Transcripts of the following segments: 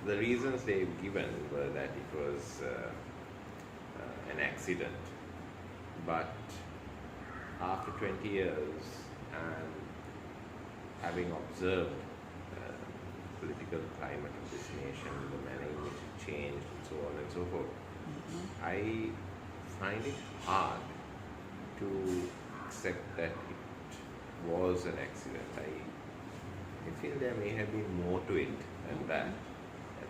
the reasons they've given were that it was an accident, but after 20 years and having observed political climate of this nation, the manner in which it changed and so on and so forth, I find it hard to accept that it was an accident. I feel there may have been more to it than that. There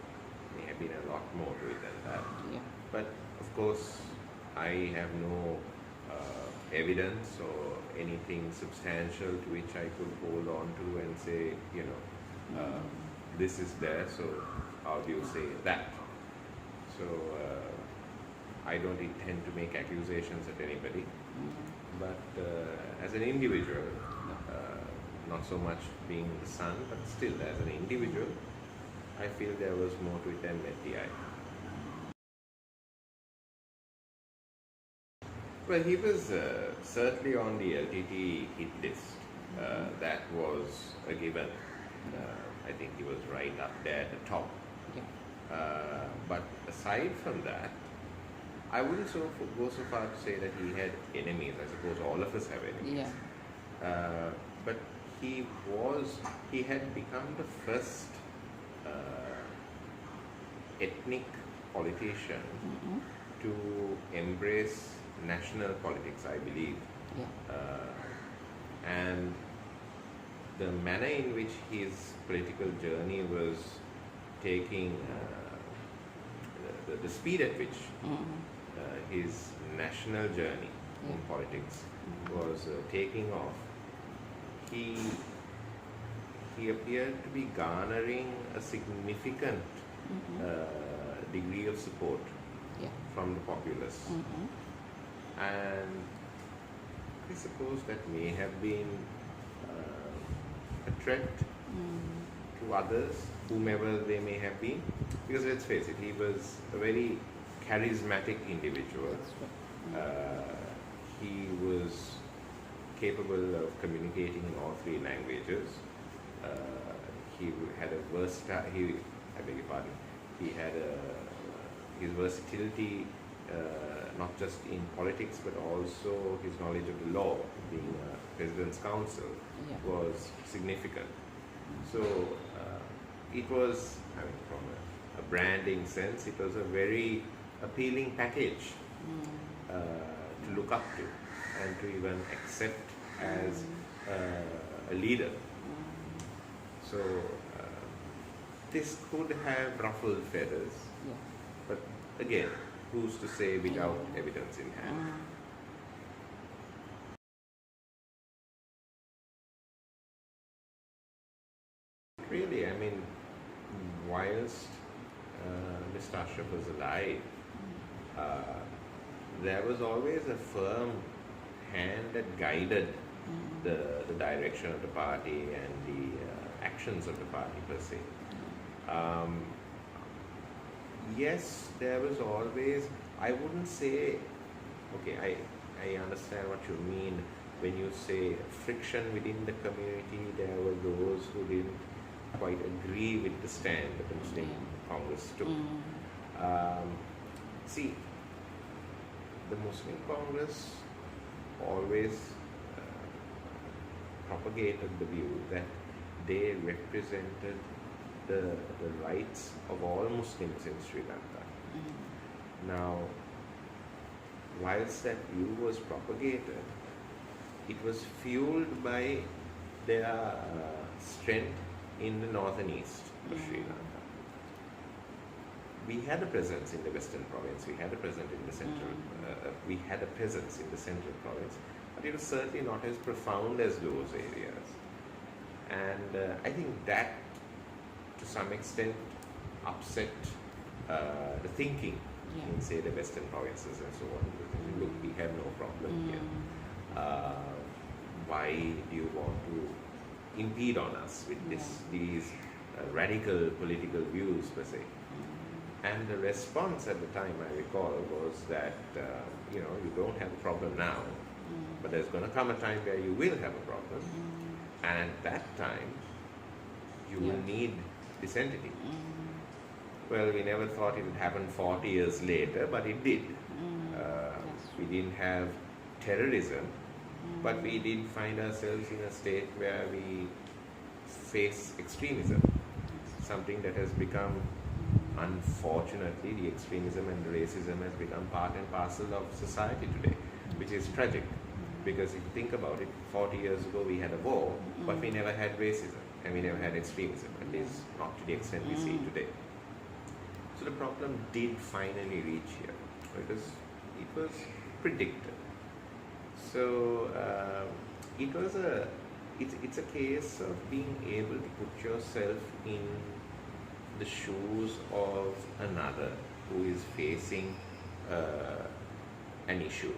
may have been a lot more to it than that. Yeah. But of course, I have no evidence or anything substantial to which I could hold on to and say, this is there, so how do you say that? So I don't intend to make accusations at anybody, but as an individual, not so much being the son, but still as an individual, I feel there was more to it than met the eye. Well, he was certainly on the LTT hit list. That was a given. I think he was right up there at the top. Yeah. But aside from that, I wouldn't go so far to say that he had enemies. I suppose all of us have enemies. Yeah. But he had become the first ethnic politician to embrace national politics, I believe. Yeah. And the manner in which his political journey was taking, the speed at which his national journey in politics was taking off, he appeared to be garnering a significant degree of support from the populace. And I suppose that may have been a threat to others, whomever they may have been, because let's face it, he was a very charismatic individual. He was capable of communicating in all three languages. He had a versatile, I beg your pardon, he had his versatility not just in politics but also his knowledge of the law, being a President's Counsel, was significant. So it was, from a branding sense, it was a very appealing package to look up to and to even accept as a leader. So this could have ruffled feathers, but again, who's to say without evidence in hand? Really, whilst Mr. Ashraff was alive, there was always a firm hand that guided the direction of the party and the actions of the party per se. Yes, there was always, I wouldn't say, okay, I understand what you mean when you say friction within the community. There were those who didn't quite agree with the stand that the Muslim Congress took. See, the Muslim Congress always propagated the view that they represented the rights of all Muslims in Sri Lanka. Now, whilst that view was propagated, it was fueled by their strength in the north and east of Sri Lanka. We had a presence in the western province, we had a presence in the central, we had a presence in the central province, but it was certainly not as profound as those areas. And I think that to some extent upset the thinking in, say, the western provinces and so on. Look, we have no problem here. Why do you want to impede on us with these radical political views per se? And the response at the time, I recall, was that you don't have a problem now, but there's going to come a time where you will have a problem, and at that time you will need this entity. Well, we never thought it would happen 40 years later, but it did. We didn't have terrorism, but we did find ourselves in a state where we face extremism, something that has become, unfortunately, the extremism and the racism has become part and parcel of society today, which is tragic. Because if you think about it, 40 years ago we had a war, but we never had racism, and we never had extremism, at least not to the extent we see today. So the problem did finally reach here, because it was predicted. So it's a case of being able to put yourself in the shoes of another who is facing an issue,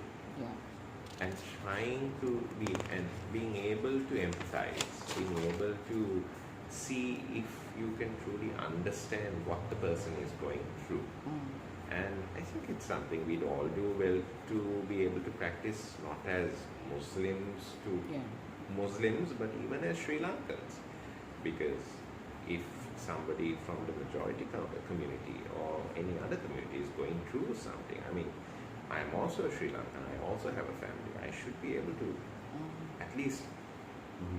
and trying to be, and being able to empathize, being able to see if you can truly understand what the person is going through. And I think it's something we'd all do well to be able to practice, not as Muslims to Muslims, but even as Sri Lankans. Because if somebody from the majority community or any other community is going through something, I mean, I'm also a Sri Lankan, I also have a family, I should be able to at least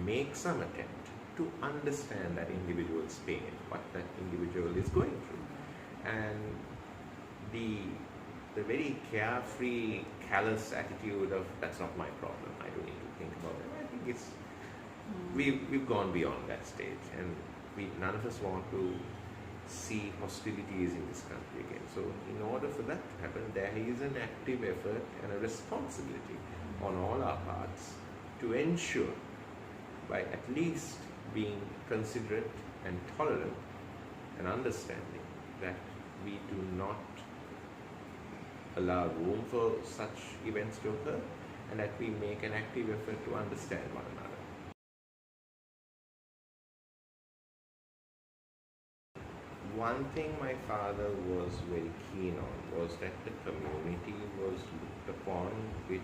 make some attempt to understand that individual's pain, what that individual is going through. And the very carefree, callous attitude of, that's not my problem, I don't need to think about it. I think it's, we've gone beyond that stage, and none of us want to see hostilities in this country again. So in order for that to happen, there is an active effort and a responsibility on all our parts to ensure, by at least being considerate and tolerant and understanding, that we do not allow room for such events to occur, and that we make an active effort to understand one another. One thing my father was very keen on was that the community was looked upon with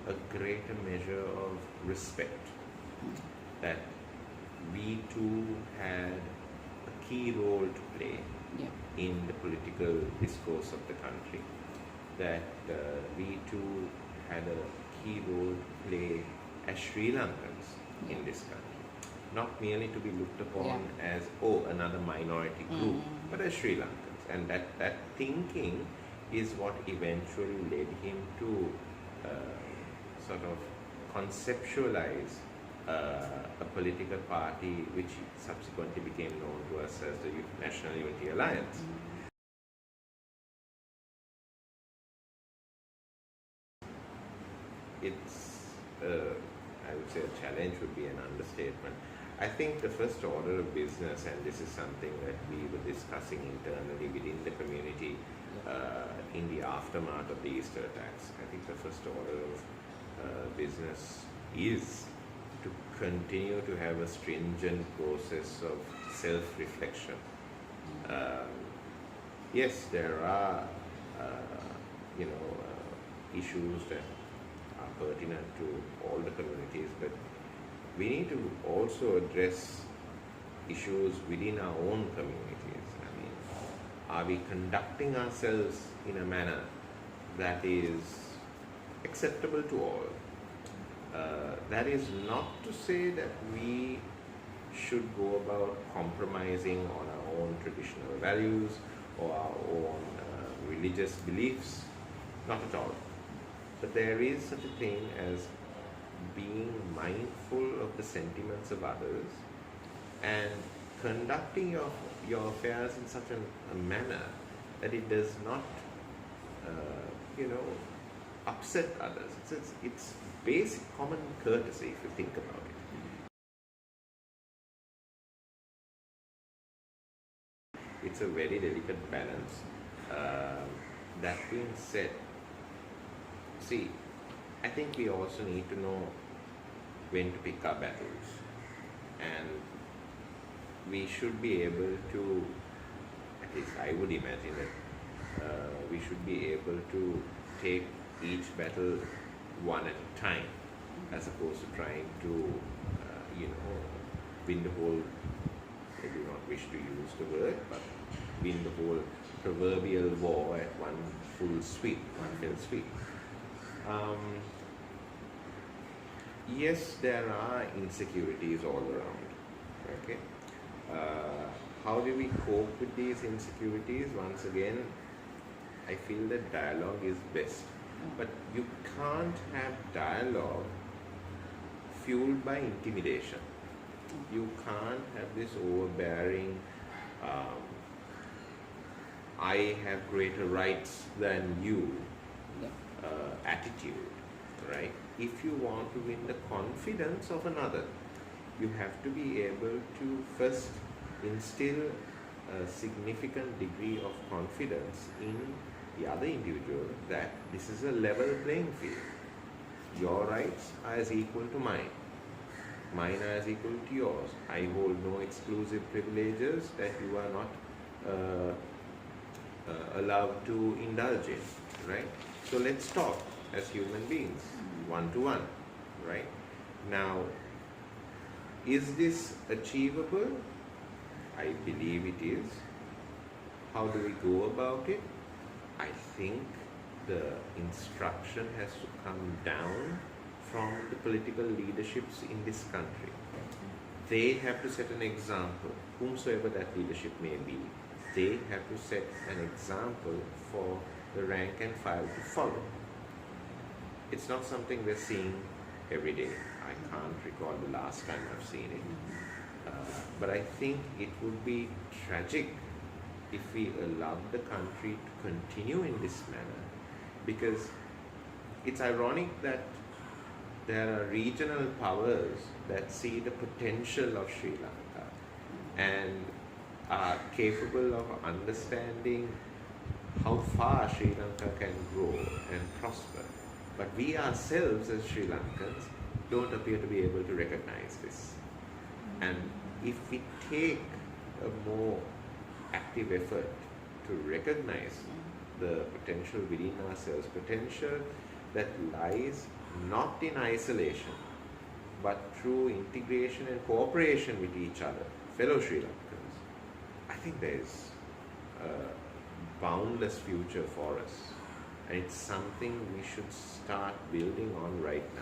a greater measure of respect. That we too had a key role to play in the political discourse of the country. That we too had a key role to play as Sri Lankans in this country. Not merely to be looked upon as, another minority group, but as Sri Lankans. And that thinking is what eventually led him to sort of conceptualize a political party which subsequently became known to us as the National Unity Alliance. It's, I would say a challenge would be an understatement. I think the first order of business, and this is something that we were discussing internally within the community in the aftermath of the Easter attacks, I think the first order of business is to continue to have a stringent process of self-reflection. Yes, there are issues that are pertinent to all the communities, but we need to also address issues within our own communities. I mean, are we conducting ourselves in a manner that is acceptable to all? That is not to say that we should go about compromising on our own traditional values or our own religious beliefs. Not at all. But there is such a thing as being mindful of the sentiments of others and conducting your affairs in such a manner that it does not, upset others. It's basic common courtesy if you think about it. It's a very delicate balance. That being said, see, I think we also need to know when to pick our battles, and we should be able to, at least I would imagine that we should be able to take each battle one at a time, as opposed to trying to win the whole not wish to use the word, but win the whole proverbial war at one full sweep, one fell sweep. Yes, there are insecurities all around. Okay. How do we cope with these insecurities? Once again, I feel that dialogue is best. But you can't have dialogue fueled by intimidation. You can't have this overbearing, I have greater rights than you attitude, right? If you want to win the confidence of another, you have to be able to first instill a significant degree of confidence in the other individual that this is a level playing field. Your rights are as equal to mine. Mine are as equal to yours. I hold no exclusive privileges that you are not allowed to indulge in, right? So let's talk as human beings, one to one, right? Now, is this achievable? I believe it is. How do we go about it? I think the instruction has to come down from the political leaderships in this country. They have to set an example, whomsoever that leadership may be. They have to set an example for the rank and file to follow. It's not something we're seeing every day. I can't recall the last time I've seen it. But I think it would be tragic if we allowed the country to continue in this manner, because it's ironic that there are regional powers that see the potential of Sri Lanka and are capable of understanding how far Sri Lanka can grow and prosper. But we ourselves as Sri Lankans don't appear to be able to recognize this. And if we take a more active effort to recognize the potential within ourselves, potential that lies not in isolation, but through integration and cooperation with each other, fellow Sri Lankans, I think there is a boundless future for us. And it's something we should start building on right now.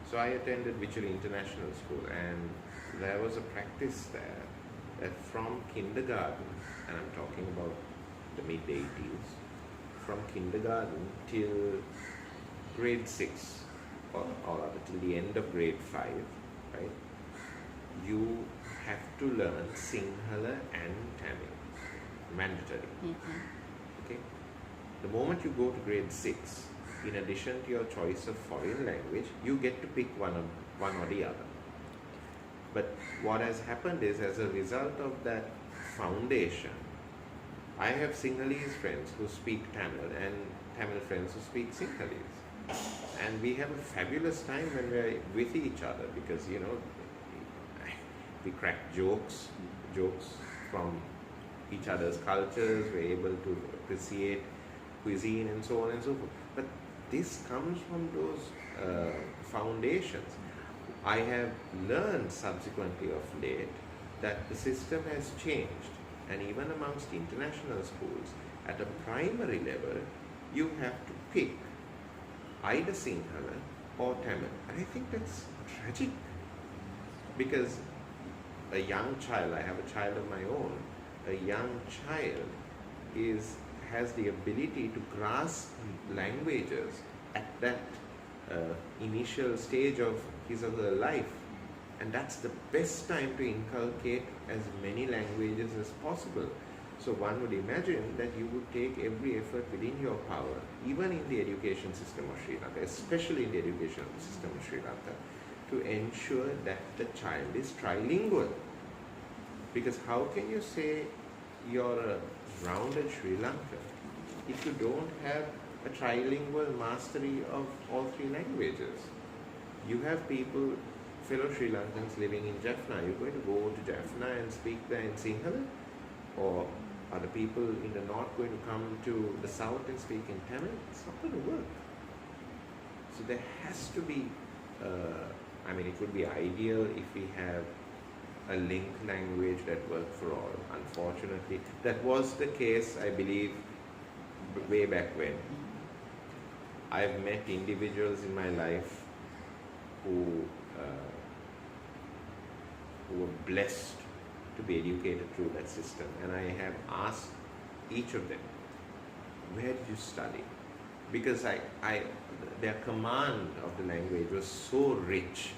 So I attended Vichali International School, and there was a practice there that from kindergarten, and I'm talking about the mid-80s, from kindergarten till grade 6, or rather till the end of grade 5, right, you have to learn Sinhala and Tamil, mandatory. Okay? The moment you go to grade 6, in addition to your choice of foreign language, you get to pick one or the other. But what has happened is, as a result of that foundation, I have Sinhalese friends who speak Tamil and Tamil friends who speak Sinhalese. And we have a fabulous time when we're with each other, because, you know, we crack jokes from each other's cultures, we're able to appreciate cuisine and so on and so forth. But this comes from those foundations. I have learned subsequently of late that the system has changed, and even amongst international schools, at a primary level, you have to pick either Sinhala or Tamil. And I think that's tragic, because a young child, I have a child of my own, a young child has the ability to grasp languages at that initial stage of his or her life, and that's the best time to inculcate as many languages as possible. So one would imagine that you would take every effort within your power, even in the education system of Sri Lanka, especially in the education system of Sri Lanka, to ensure that the child is trilingual. Because how can you say you're a rounded Sri Lankan if you don't have a trilingual mastery of all three languages? You have people, fellow Sri Lankans living in Jaffna, you're going to go to Jaffna and speak there in Sinhala? Or are the people in the north going to come to the south and speak in Tamil? It's not going to work. So there has to be, I mean, it would be ideal if we have a linked language that worked for all. Unfortunately, that was the case, I believe, way back when. I've met individuals in my life who were blessed to be educated through that system, and I have asked each of them, where did you study? Because their command of the language was so rich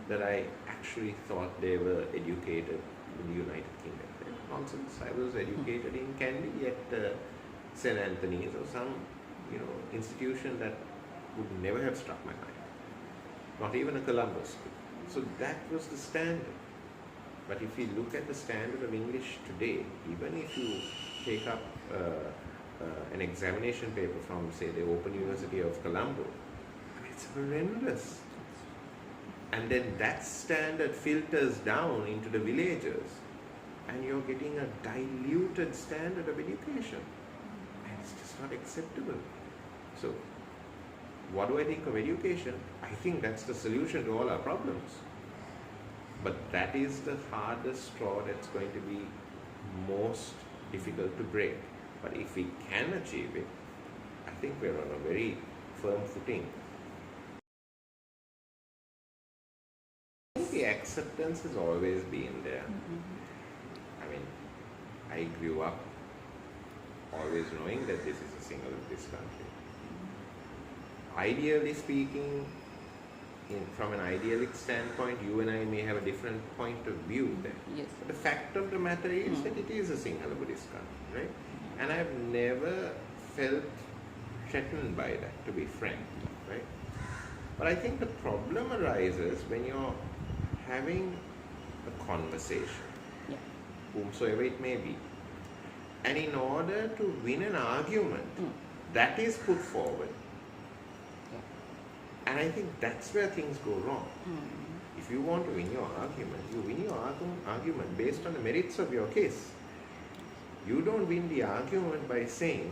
that I actually thought they were educated in the United Kingdom. Nonsense. I was educated in Candy at St. Anthony's or some, institution that would never have struck my mind. Not even a Columbus school. So that was the standard. But if you look at the standard of English today, even if you take up an examination paper from, say, the Open University of Colombo, it's horrendous. And then that standard filters down into the villagers, and you're getting a diluted standard of education. And it's just not acceptable. So, what do I think of education? I think that's the solution to all our problems. But that is the hardest straw that's going to be most difficult to break. But if we can achieve it, I think we're on a very firm footing. I think the acceptance has always been there. I mean, I grew up always knowing that this is a single this country. Ideally speaking, from an idealistic standpoint, you and I may have a different point of view there. Yes. But the fact of the matter is that it is a single Buddhist country, right? And I've never felt threatened by that, to be frank, right? But I think the problem arises when you're having a conversation, whomsoever it may be, and in order to win an argument, that is put forward. And I think that's where things go wrong. If you want to win your argument, you win your argument based on the merits of your case. You don't win the argument by saying,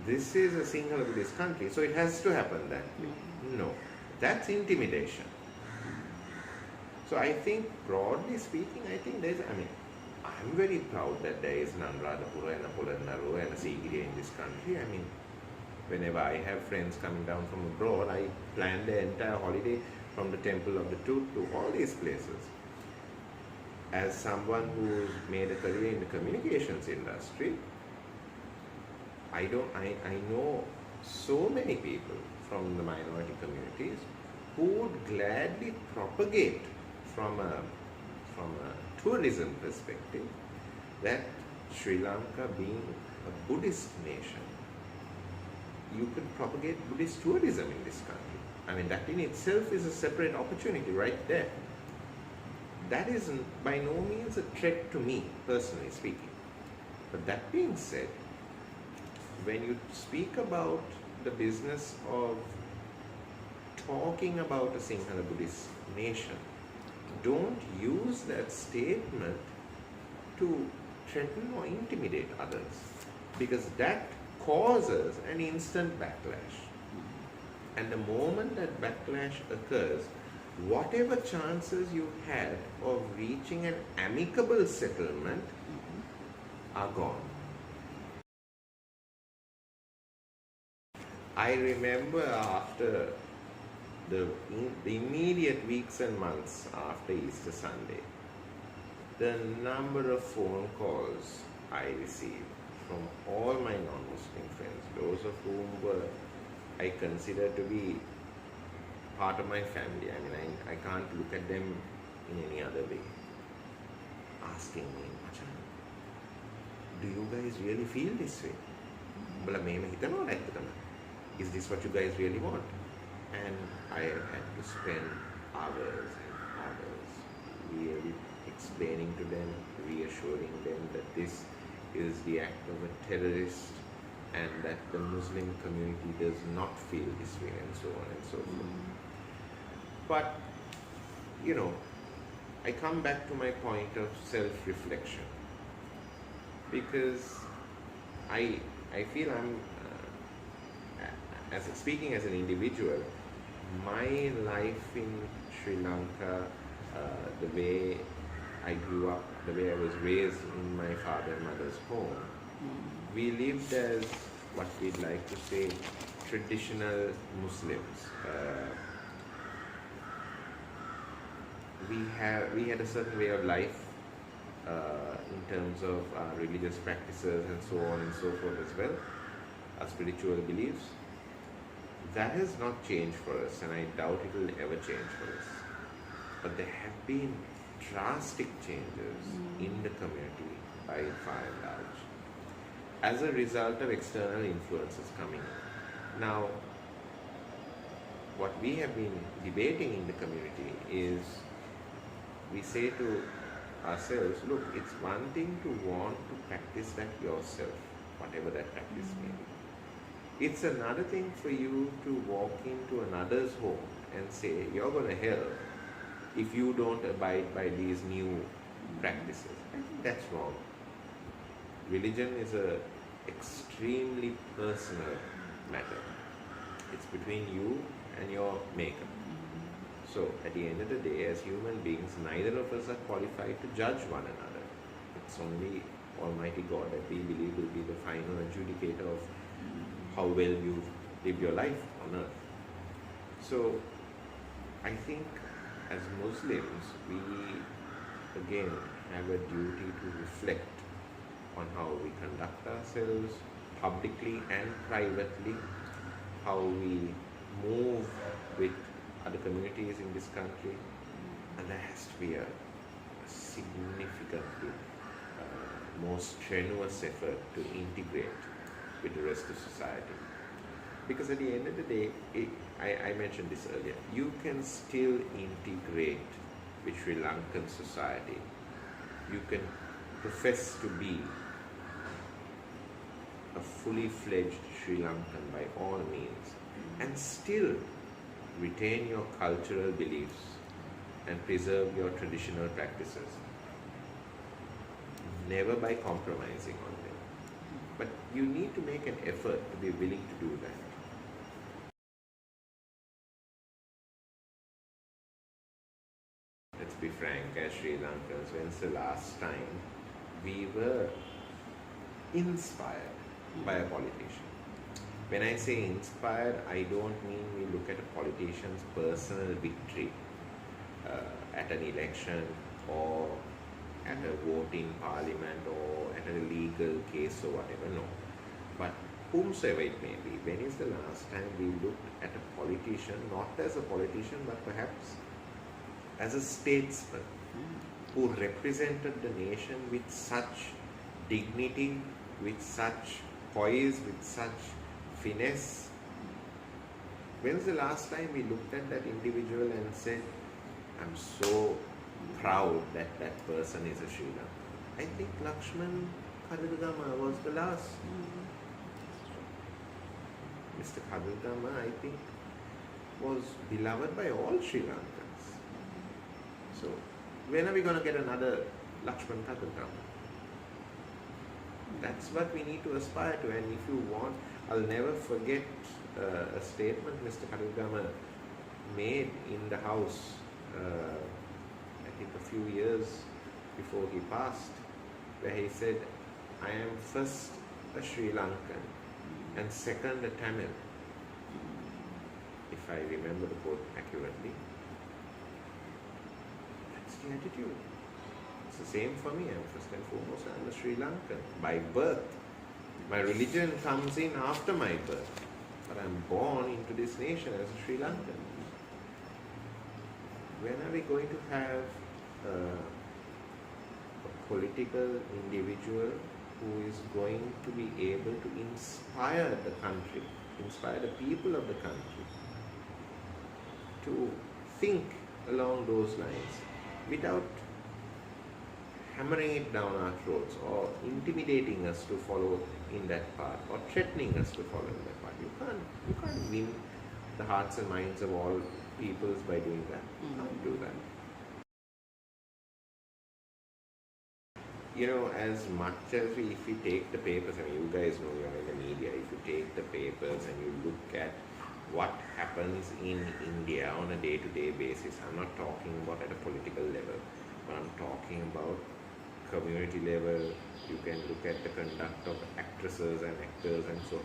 this is a single Buddhist country, so it has to happen that way. No, that's intimidation. So I think, broadly speaking, I'm very proud that there is an Anuradhapura and a Polonnaruwa and a Sigiriya in this country. I mean, whenever I have friends coming down from abroad, I plan the entire holiday from the Temple of the Tooth to all these places. As someone who's made a career in the communications industry, I know so many people from the minority communities who would gladly propagate from a tourism perspective that Sri Lanka being a Buddhist nation, you could propagate Buddhist tourism in this country. I mean, that in itself is a separate opportunity right there. That is by no means a threat to me, personally speaking. But that being said, when you speak about the business of talking about a Sinhala Buddhist nation, don't use that statement to threaten or intimidate others, because that causes an instant backlash. And the moment that backlash occurs, whatever chances you had of reaching an amicable settlement are gone. I remember after the immediate weeks and months after Easter Sunday, the number of phone calls I received from all my non-Muslim friends, those of whom I consider to be part of my family. I mean, I can't look at them in any other way. Asking me, Machan, do you guys really feel this way? Is this what you guys really want? And I have had to spend hours and hours really explaining to them, reassuring them that this is the act of a terrorist and that the Muslim community does not feel this way, and so on and so forth. But, I come back to my point of self-reflection, because I feel I'm, speaking as an individual, my life in Sri Lanka, the way I grew up, the way I was raised in my father and mother's home, we lived as what we'd like to say traditional Muslims. We had a certain way of life in terms of our religious practices and so on and so forth as well, our spiritual beliefs. That has not changed for us, and I doubt it will ever change for us. But there have been drastic changes in the community by far and large as a result of external influences coming in. Now, what we have been debating in the community is, we say to ourselves, look, it's one thing to want to practice that yourself, whatever that practice may be. It's another thing for you to walk into another's home and say, you're going to hell if you don't abide by these new practices. I think that's wrong. Religion is an extremely personal matter. It's between you and your maker. So at the end of the day, as human beings, neither of us are qualified to judge one another. It's only Almighty God that we believe will be the final adjudicator of how well you live your life on earth. So I think as Muslims, we again have a duty to reflect on how we conduct ourselves publicly and privately, how we move with other communities in this country, and there has to be a significantly more strenuous effort to integrate with the rest of society. Because at the end of the day, I mentioned this earlier, you can still integrate with Sri Lankan society. You can profess to be a fully fledged Sri Lankan by all means, and still retain your cultural beliefs and preserve your traditional practices. Never by compromising on them. But you need to make an effort to be willing to do that. Let's be frank, as Sri Lankans, when's the last time we were inspired by a politician? When I say inspired, I don't mean we look at a politician's personal victory at an election or at a vote in parliament or at a legal case or whatever, no. But whomsoever it may be, when is the last time we looked at a politician, not as a politician, but perhaps as a statesman who represented the nation with such dignity, with such poise, with such finesse? When's the last time we looked at that individual and said, I'm so proud that that person is a Sri Lankan? I think Lakshman Kadalgama was the last. Mr. Kadalgama, I think, was beloved by all Sri Lankans. So, when are we going to get another Lakshman Kadalgama? That's what we need to aspire to. And if you want, I'll never forget a statement Mr. Kadalgama made in the House, I think a few years before he passed, where he said, I am first a Sri Lankan and second a Tamil, if I remember the quote accurately. That's the attitude. It's the same for me. I'm first and foremost, I'm a Sri Lankan by birth. My religion comes in after my birth, but I'm born into this nation as a Sri Lankan. When are we going to have a political individual who is going to be able to inspire the country, inspire the people of the country to think along those lines without hammering it down our throats or intimidating us to follow in that path or threatening us to follow in that path? You can't win the hearts and minds of all peoples by doing that. You can't do that. You know, as much as if we take the papers, I mean, you guys know, you're in the media, if you take the papers and you look at what happens in India on a day-to-day basis. I'm not talking about at a political level, but I'm talking about community level. You can look at the conduct of actresses and actors and so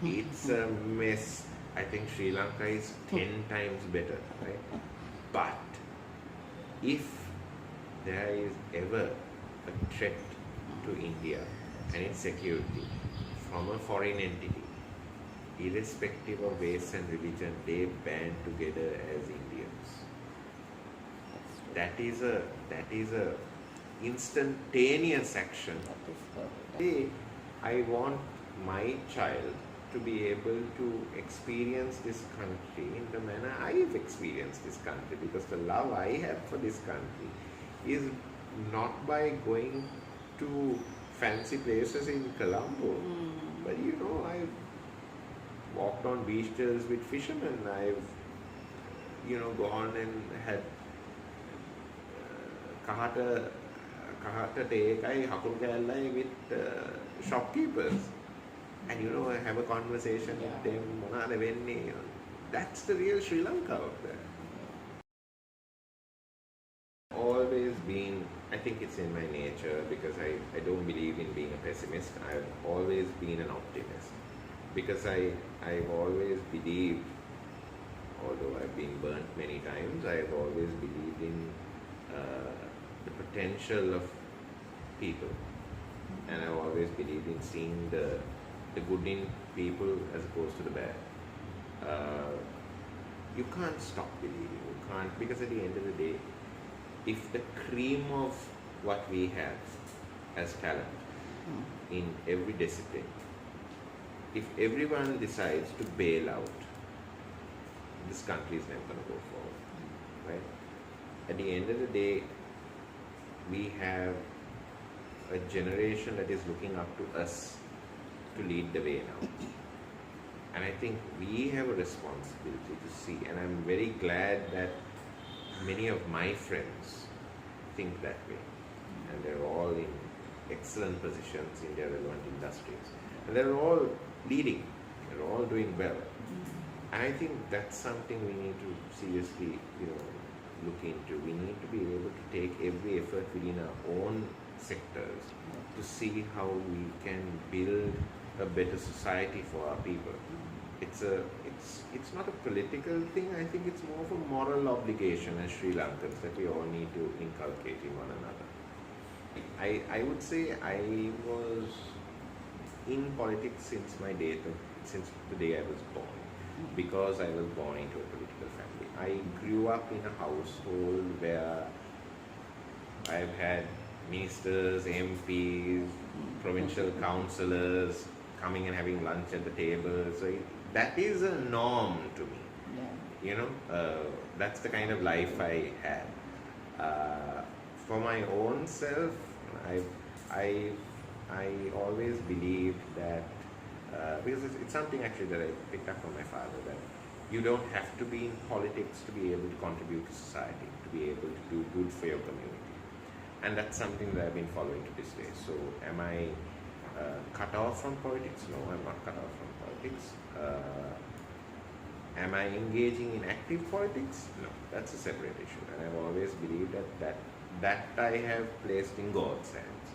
it's a mess. I think Sri Lanka is 10 times better, right? But if there is ever a threat to India and its security from a foreign entity, irrespective of race and religion, they band together as Indians. That is a instantaneous action. I want my child to be able to experience this country in the manner I've experienced this country, because the love I have for this country is not by going to fancy places in Colombo, but I've walked on beaches with fishermen. I've gone and had kahata tekai hakuru kallai with shopkeepers, and I have a conversation with them. Monada wenne. That's the real Sri Lanka out there. Always been, I think it's in my nature, because I don't believe in being a pessimist. I've always been an optimist, because I've always believed, although I've been burnt many times, I've always believed in the potential of people, and I've always believed in seeing the good in people as opposed to the bad. You can't stop believing, you can't, because at the end of the day, if the cream of what we have as talent in every discipline, if everyone decides to bail out, this country is never going to go forward, right? At the end of the day, we have a generation that is looking up to us to lead the way now. And I think we have a responsibility to see, and I'm very glad that many of my friends think that way, and they're all in excellent positions in their relevant industries, and they're all leading, they're all doing well. And I think that's something we need to seriously look into. We need to be able to take every effort within our own sectors to see how we can build a better society for our people. It's not a political thing. I think it's more of a moral obligation as Sri Lankans that we all need to inculcate in one another. I would say I was in politics since the day I was born, because I was born into a political family. I grew up in a household where I've had ministers, MPs, provincial councillors coming and having lunch at the table. So that is a norm to me. That's the kind of life I had. For my own self, I always believed that, because it's something actually that I picked up from my father, that you don't have to be in politics to be able to contribute to society, to be able to do good for your community. And that's something that I've been following to this day. So am I cut off from politics? No, I'm not cut off from politics. Am I engaging in active politics? No, that's a separate issue. And I've always believed that I have placed in God's hands.